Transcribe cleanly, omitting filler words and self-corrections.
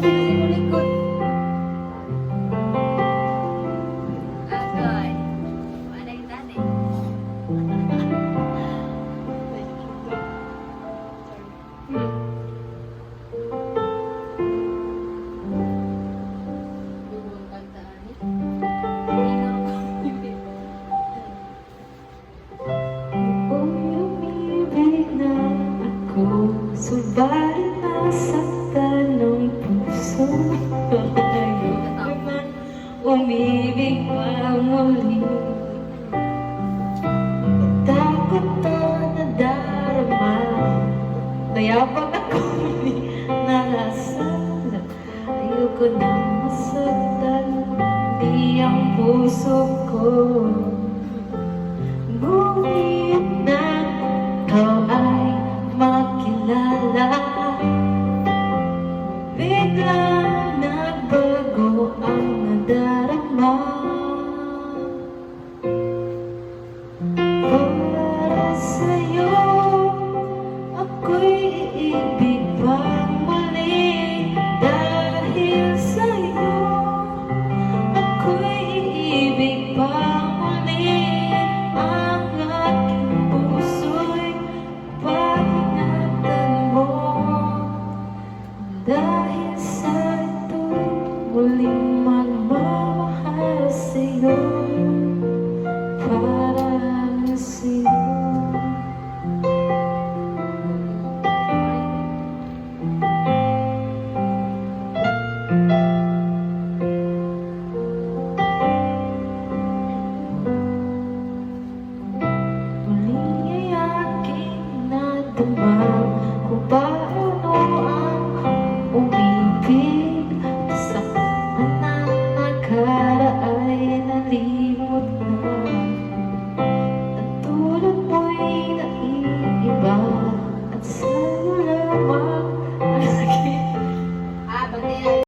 likod. Agay. Wala yung dati. Bubong kantaan eh. Kung lumibig na ako, subalit nasaktan ng puso. Ayaw man umibig pa muli. Takot to nadarama, kaya pag ako'y narasal, ayoko na masaktan, di ang puso ko.